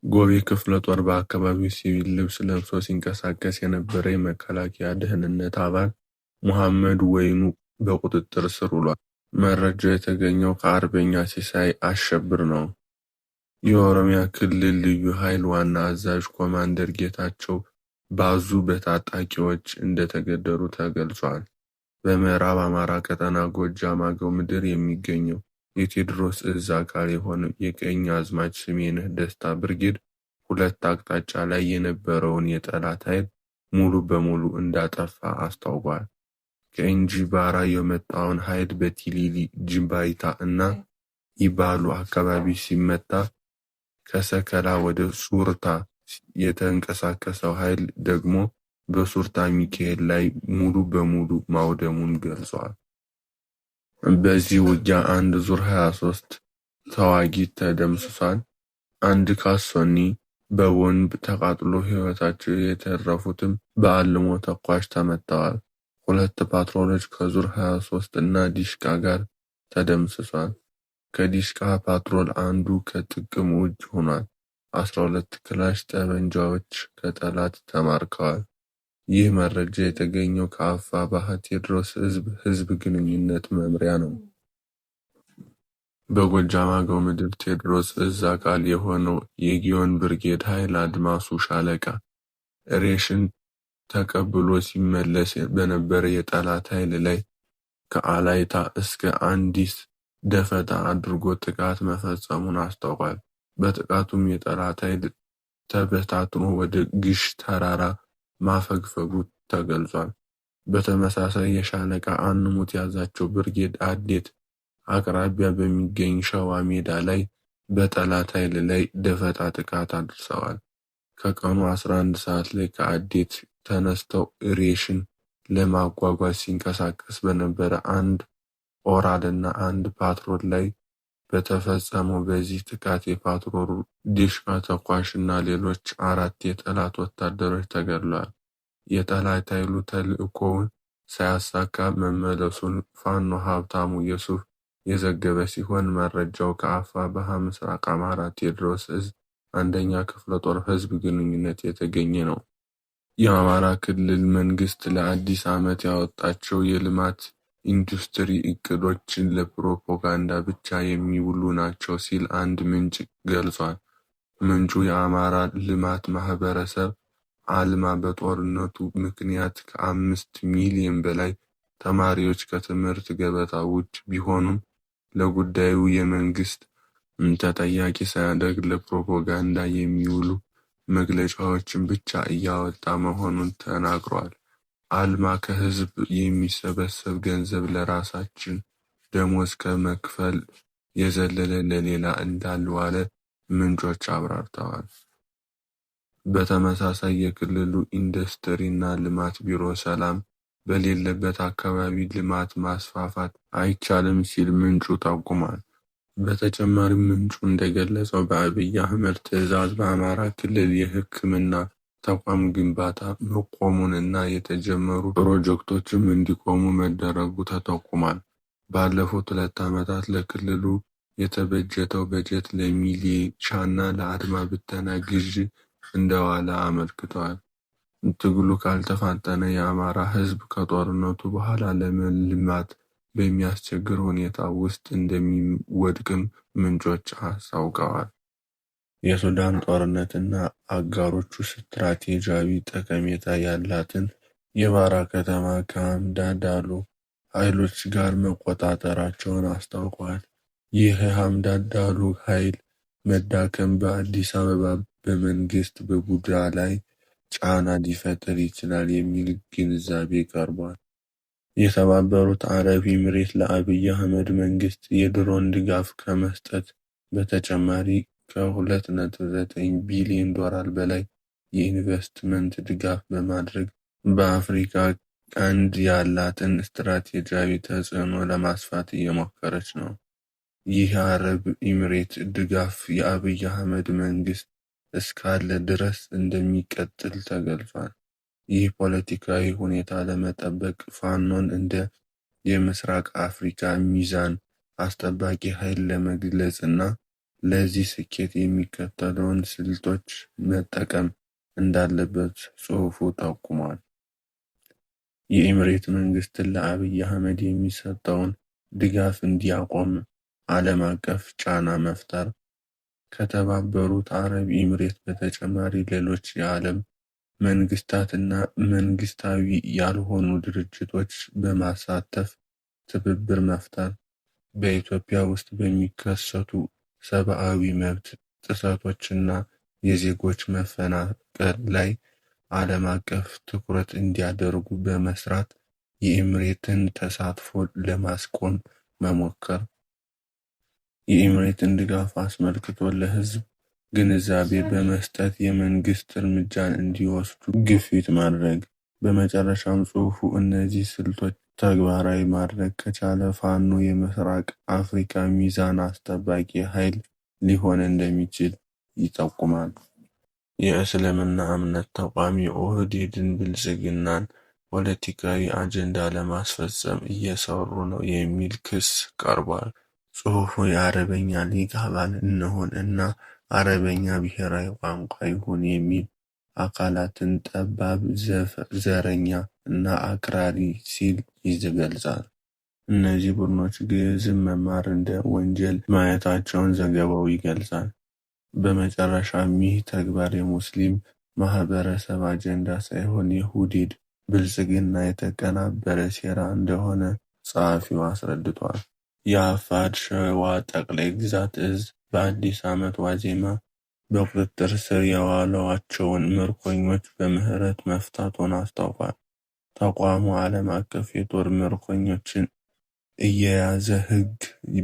ጎቤ ክፍለ ጦር በአካባቢው ሲቪል ልብስ ለብሶ ሲንቀሳቀስ የነበረ የመከላከያ ደህንነት አባል ሙሐመድ ወይኑ በቁጥጥር ስር ውሏል። መረጃው የተገኘው ከአርበኛ ሲሳይ አሸብር ነው። የኦሮሚያ ክልል ልዩ ኃይል ዋና አዛዥ ኮማንደር ጌታቸው ባዙ በታጣቂዎች እንደተገደሉ ተገልጿል። በምዕራብ አማራ ቀጠና ጎጃም አገው ምድር የሚገኘው የቴዎድሮስ እዝ አካል የሆነው የቀኛዝማች ስሜነህ ደስታ ብርጌድ ሁለት አቅጣጫ ላይ የነበረውን የጠላት ኃይል ሙሉ በሙሉ እንዳጠፋ አስታውቋል። ከእንጂባራ የመጣውን ኃይል በቲሊሊ ጅምባይታ እና ኢባሉ አካባቢ ሲመታ፣ ከሰከላ ወደ ሱርታ የተንቀሳቀሰው ኃይል ደግሞ በሱርታ ሚካኤል ላይ ሙሉ በሙሉ ማውደሙን ገልጿል። በዚህ ውጊያ አንድ ዙር 23 ተዋጊ ተደምስሷል። አንድ ካሶኒ በቦምብ ተቃጥሎ ሕይወታቸው የተረፉትም በአልሞ ተኳሽ ተመተዋል። ሁለት ፓትሮሎች ከዙር 23 እና ዲሽቃ ጋር ተደምስሷል። ከዲሽቃ ፓትሮል አንዱ ከጥቅም ውጭ ሆኗል። 12 ክላሽ ጠመንጃዎች ከጠላት ተማርከዋል። ይህ መረጃ የተገኘው ከአፋብኃ ቴዎድሮስ ህዝብ ግንኙነት መምሪያ ነው። በጎጃም አገው ምድር ቴዎድሮስ እዝ አካል የሆነው የጊዮን ብርጌድ ኃይል አድማሱ ሻለቃ ሬሽን ተቀብሎ ሲመለስ በነበረ የጠላት ኃይል ላይ ከአላይታ እስከ አንዲስ ደፈጣ አድርጎ ጥቃት መፈጸሙን አስታውቋል። በጥቃቱም የጠላት ኃይል ተበታትኖ ወደ ግሽ ተራራ ማፈግፈጉ ተገልጿል። በተመሳሳይ የሻለቃ አንሙት ያዛቸው ብርጌድ አዴት አቅራቢያ በሚገኝ ሸዋ ሜዳ ላይ በጠላት ኃይል ላይ ደፈጣ ጥቃት አድርሰዋል። ከቀኑ 11 ሰዓት ላይ ከአዴት ተነስተው ሬሽን ለማጓጓዝ ሲንቀሳቀስ በነበረ አንድ ኦራል እና አንድ ፓትሮል ላይ በተፈጸመው በዚህ ጥቃት የፓትሮሉ ዲሽቃ ተኳሽ እና ሌሎች 4 የጠላት ወታደሮች ተገድለዋል። የጠላት ኃይሉ ተልዕኮውን ሳያሳካ መመለሱን ፋኖ ሀብታሙ የሱፍ የዘገበ ሲሆን መረጃው ከአፋብኃ ምስራቅ አማራ ቴዎድሮስ እዝ 1ኛ ክፍለ ጦር ህዝብ ግንኙነት የተገኘ ነው። የአማራ ክልል መንግስት ለአዲስ ዓመት ያወጣቸው የልማት ኢንዱስትሪ እቅዶችን ለፕሮፓጋንዳ ብቻ የሚውሉ ናቸው ሲል አንድ ምንጭ ገልጿል። ምንጩ የአማራ ልማት ማህበረሰብ አልማ በጦርነቱ ምክንያት ከ5 ሚሊዮን በላይ ተማሪዎች ከትምህርት ገበታ ውጭ ቢሆኑም ለጉዳዩ የመንግስት ተጠያቂ ሳያደርግ ለፕሮፓጋንዳ የሚውሉ መግለጫዎችን ብቻ እያወጣ መሆኑን ተናግሯል። አልማ ከህዝብ የሚሰበሰብ ገንዘብ ለራሳችን ደሞዝ ከመክፈል የዘለለ ለሌላ እንዳልዋለ ምንጮች አብራርተዋል። በተመሳሳይ የክልሉ ኢንዱስትሪና ልማት ቢሮ ሰላም በሌለበት አካባቢ ልማት ማስፋፋት አይቻልም ሲል ምንጩ ጠቁሟል። በተጨማሪም ምንጩ እንደገለጸው በአብይ አህመድ ትዕዛዝ በአማራ ክልል የሕክምና ተቋም ግንባታ መቆሙን እና የተጀመሩ ፕሮጀክቶችም እንዲቆሙ መደረጉ ተጠቁሟል። ባለፉት 2 ዓመታት ለክልሉ የተበጀተው በጀት ለሚሊሻና ለአድማ ብተና ግዢ እንደዋለ አመልክተዋል። ትግሉ ካልተፋጠነ የአማራ ህዝብ ከጦርነቱ በኋላ ለመልማት በሚያስቸግር ሁኔታ ውስጥ እንደሚወድቅም ምንጮች አስታውቀዋል። የሱዳን ጦርነትና አጋሮቹ ስትራቴጂያዊ ጠቀሜታ ያላትን የባራ ከተማ ከሐምዳዳሎ ኃይሎች ጋር መቆጣጠራቸውን አስታውቀዋል። ይህ የሐምዳዳሎ ኃይል መዳከም በአዲስ አበባ በመንግስት በቡድራ ላይ ጫና ሊፈጥር ይችላል የሚል ግንዛቤ ቀርቧል። የተባበሩት አረብ ኤሚሬት ለአብይ አህመድ መንግስት የድሮን ድጋፍ ከመስጠት በተጨማሪ ከ2.9 ቢሊዮን ዶላር በላይ የኢንቨስትመንት ድጋፍ በማድረግ በአፍሪካ ቀንድ ያላትን ስትራቴጂያዊ ተጽዕኖ ለማስፋት እየሞከረች ነው። ይህ የአረብ ኤሚሬት ድጋፍ የአብይ አህመድ መንግስት እስካለ ድረስ እንደሚቀጥል ተገልጿል። ይህ ፖለቲካዊ ሁኔታ ለመጠበቅ ፋኖን እንደ የምስራቅ አፍሪካ ሚዛን አስጠባቂ ኃይል ለመግለጽና ለዚህ ስኬት የሚከተለውን ስልቶች መጠቀም እንዳለበት ጽሑፉ ጠቁሟል። የኤምሬት መንግስት ለአብይ አህመድ የሚሰጠውን ድጋፍ እንዲያቆም ዓለም አቀፍ ጫና መፍጠር፣ ከተባበሩት አረብ ኤምሬት በተጨማሪ ሌሎች የዓለም መንግስታትና መንግስታዊ ያልሆኑ ድርጅቶች በማሳተፍ ትብብር መፍጠር፣ በኢትዮጵያ ውስጥ በሚከሰቱ ሰብአዊ መብት ጥሰቶችና የዜጎች መፈናቀል ላይ ዓለም አቀፍ ትኩረት እንዲያደርጉ በመስራት የኤምሬትን ተሳትፎ ለማስቆም መሞከር፣ የኤምሬትን ድጋፍ አስመልክቶ ለህዝብ ግንዛቤ በመስጠት የመንግስት እርምጃን እንዲወስዱ ግፊት ማድረግ። በመጨረሻም ጽሑፉ እነዚህ ስልቶች ተግባራዊ ማድረግ ከቻለ ፋኖ የምስራቅ አፍሪካ ሚዛን አስጠባቂ ኃይል ሊሆን እንደሚችል ይጠቁማል። የእስልምና እምነት ተቋም የኦህዴድን ብልጽግናን ፖለቲካዊ አጀንዳ ለማስፈጸም እየሰሩ ነው የሚል ክስ ቀርቧል። ጽሑፉ የአረበኛ ሊግ አባል እንሆን እና አረበኛ ብሔራዊ ቋንቋ ይሁን የሚል አካላትን ጠባብ፣ ዘረኛ እና አክራሪ ሲል ይገልጻል። እነዚህ ቡድኖች ግዕዝን መማር እንደ ወንጀል ማየታቸውን ዘገባው ይገልጻል። በመጨረሻም ይህ ተግባር የሙስሊም ማህበረሰብ አጀንዳ ሳይሆን የኦህዴድ ብልጽግና የተቀናበረ ሴራ እንደሆነ ጸሐፊው አስረድቷል። የአፋድ ሸዋ ጠቅላይ ግዛት እዝ በአዲስ ዓመት ዋዜማ በቁጥጥር ስር የዋሏቸውን ምርኮኞች በምህረት መፍታቱን አስታውቋል። ተቋሙ ዓለም አቀፍ የጦር ምርኮኞችን እየያዘ ሕግ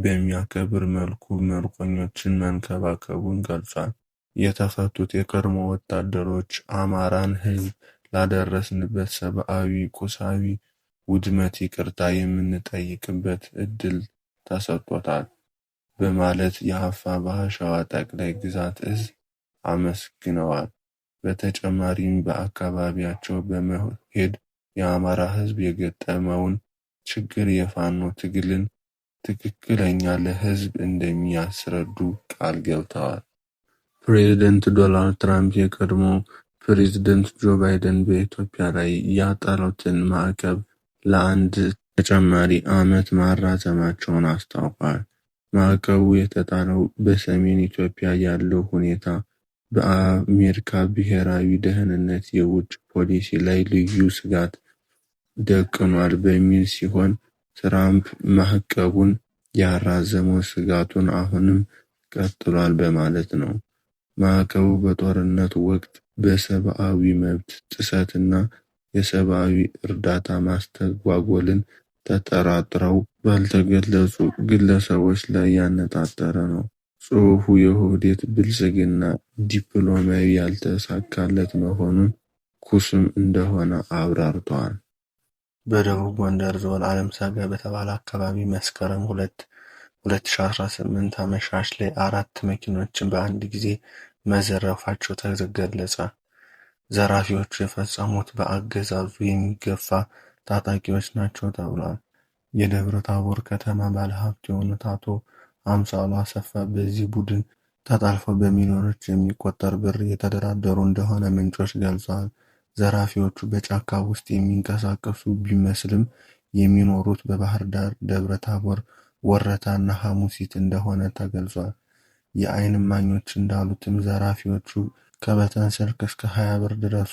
በሚያከብር መልኩ ምርኮኞችን መንከባከቡን ገልጿል። የተፈቱት የቀድሞ ወታደሮች አማራን ሕዝብ ላደረስንበት ሰብአዊ፣ ቁሳዊ ውድመት ይቅርታ የምንጠይቅበት ዕድል ተሰጥቶታል በማለት የአፋብኃ ሸዋ ጠቅላይ ግዛት እዝ አመስግነዋል። በተጨማሪም በአካባቢያቸው በመሄድ የአማራ ሕዝብ የገጠመውን ችግር የፋኖ ትግልን ትክክለኛ ለህዝብ እንደሚያስረዱ ቃል ገብተዋል። ፕሬዝዳንት ዶናልድ ትራምፕ የቀድሞ ፕሬዝዳንት ጆ ባይደን በኢትዮጵያ ላይ ያጣሉትን ማዕቀብ ለአንድ ተጨማሪ ዓመት ማራዘማቸውን አስታውቀዋል። ማዕቀቡ የተጣለው በሰሜን ኢትዮጵያ ያለው ሁኔታ በአሜሪካ ብሔራዊ ደህንነት የውጭ ፖሊሲ ላይ ልዩ ስጋት ደቅኗል በሚል ሲሆን፣ ትራምፕ ማዕቀቡን ያራዘመው ስጋቱን አሁንም ቀጥሏል በማለት ነው። ማዕቀቡ በጦርነት ወቅት በሰብአዊ መብት ጥሰትና የሰብአዊ እርዳታ ማስተጓጎልን ተጠራጥረው ባልተገለጹ ግለሰቦች ላይ ያነጣጠረ ነው። ጽሑፉ የኦህዴድ ብልጽግና ዲፕሎማሲያዊ ያልተሳካለት መሆኑን ኩስም እንደሆነ አብራርተዋል። በደቡብ ጎንደር ዞን ዓለምሰገድ በተባለ አካባቢ መስከረም 2 2018 አመሻሽ ላይ 4 መኪኖችን በአንድ ጊዜ መዘረፋቸው ተገለጸ። ዘራፊዎቹ የፈጸሙት በአገዛዙ የሚገፋ ታጣቂዎች ናቸው ተብሏል። የደብረ ታቦር ከተማ ባለሀብት የሆኑት አቶ አምሳሉ አሰፋ በዚህ ቡድን ተጠልፈው በሚሊዮኖች የሚቆጠር ብር እየተደራደሩ እንደሆነ ምንጮች ገልጸዋል። ዘራፊዎቹ በጫካ ውስጥ የሚንቀሳቀሱ ቢመስልም የሚኖሩት በባህር ዳር፣ ደብረ ታቦር፣ ወረታና ሐሙሲት እንደሆነ ተገልጿል። የዓይን እማኞች እንዳሉትም ዘራፊዎቹ ከበተን ስልክ እስከ 20 ብር ድረስ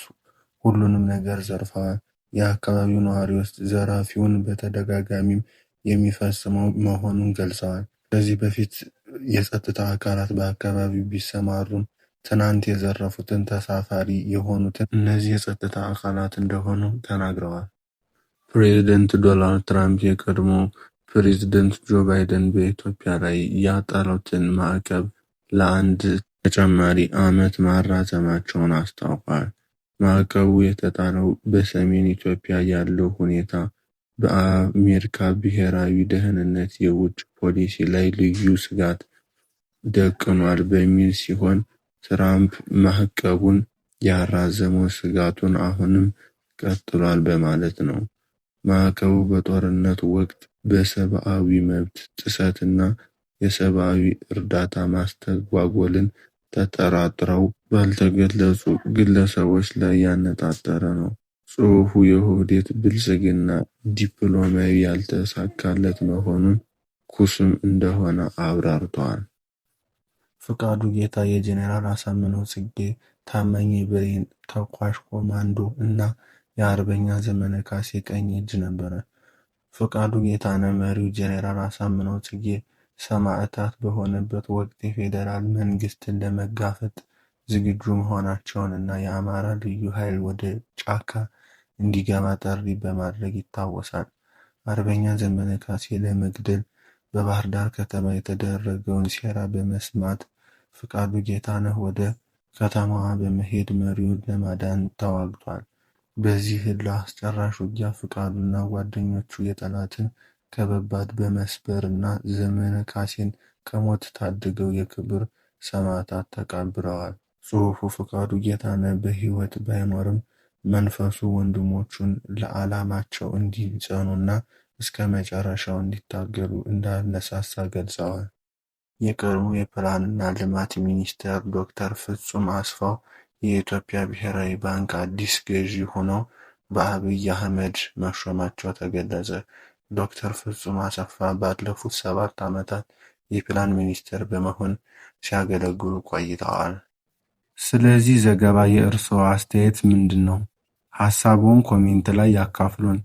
ሁሉንም ነገር ዘርፈዋል። የአካባቢው ነዋሪዎች ዘራፊውን በተደጋጋሚም የሚፈጽመው መሆኑን ገልጸዋል። ከዚህ በፊት የጸጥታ አካላት በአካባቢው ቢሰማሩም ትናንት የዘረፉትን ተሳፋሪ የሆኑትን እነዚህ የጸጥታ አካላት እንደሆኑ ተናግረዋል። ፕሬዝዳንት ዶናልድ ትራምፕ የቀድሞ ፕሬዝዳንት ጆ ባይደን በኢትዮጵያ ላይ ያጣሉትን ማዕቀብ ለአንድ ተጨማሪ ዓመት ማራዘማቸውን አስታውቀዋል። ማዕቀቡ የተጣለው በሰሜን ኢትዮጵያ ያለው ሁኔታ በአሜሪካ ብሔራዊ ደህንነት የውጭ ፖሊሲ ላይ ልዩ ስጋት ደቅኗል በሚል ሲሆን፣ ትራምፕ ማዕቀቡን ያራዘመው ስጋቱን አሁንም ቀጥሏል በማለት ነው። ማዕቀቡ በጦርነት ወቅት በሰብአዊ መብት ጥሰትና የሰብአዊ እርዳታ ማስተጓጎልን ተጠራጥረው ባልተገለጹ ግለሰቦች ላይ ያነጣጠረ ነው። ጽሑፉ የኦህዴድ ብልጽግና ዲፕሎማሲያዊ ያልተሳካለት መሆኑን ኩስም እንደሆነ አብራርተዋል። ፍቃዱ ጌታ የጄኔራል አሳምነው ጽጌ ታማኝ የብሬን ተኳሽ ኮማንዶ እና የአርበኛ ዘመነ ካሴ ቀኝ እጅ ነበረ። ፍቃዱ ጌታነህ መሪው ጄኔራል አሳምነው ጽጌ ሰማዕታት በሆነበት ወቅት የፌዴራል መንግስትን ለመጋፈጥ ዝግጁ መሆናቸውን እና የአማራ ልዩ ኃይል ወደ ጫካ እንዲገባ ጥሪ በማድረግ ይታወሳል። አርበኛ ዘመነ ካሴ ለመግደል በባህር ዳር ከተማ የተደረገውን ሴራ በመስማት ፍቃዱ ጌታነህ ወደ ከተማዋ በመሄድ መሪውን ለማዳን ተዋግቷል። በዚህ እልህ አስጨራሽ ውጊያ ፍቃዱና ጓደኞቹ የጠላትን ከበባት በመስበር እና ዘመነ ካሴን ከሞት ታድገው የክብር ሰማዕታት ተቀብረዋል። ጽሑፉ ፍቃዱ ጌታነህ በሕይወት ባይኖርም መንፈሱ ወንድሞቹን ለዓላማቸው እንዲጸኑና እስከ መጨረሻው እንዲታገሉ እንዳነሳሳ ገልጸዋል። የቀድሞ የፕላንና ልማት ሚኒስትር ዶክተር ፍጹም አስፋው የኢትዮጵያ ብሔራዊ ባንክ አዲስ ገዢ ሆነው በአብይ አህመድ መሾማቸው ተገለጸ። ዶክተር ፍጹም አሰፋ ባለፉት 7 ዓመታት የፕላን ሚኒስትር በመሆን ሲያገለግሉ ቆይተዋል። ስለዚህ ዘገባ የእርስዎ አስተያየት ምንድን ነው? ሐሳቡን ኮሜንት ላይ ያካፍሉን።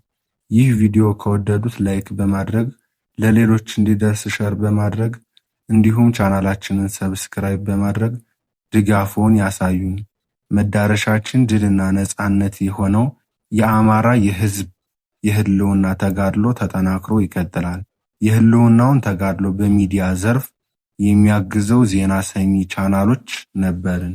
ይህ ቪዲዮ ከወደዱት ላይክ በማድረግ ለሌሎች እንዲደርስ ሼር በማድረግ እንዲሁም ቻናላችንን ሰብስክራይብ በማድረግ ድጋፎን ያሳዩን። መዳረሻችን ድልና ነጻነት የሆነው የአማራ የህዝብ የህልውና ተጋድሎ ተጠናክሮ ይቀጥላል። የህልውናውን ተጋድሎ በሚዲያ ዘርፍ የሚያግዘው ዜና ሰሚ ቻናሎች ነበርን።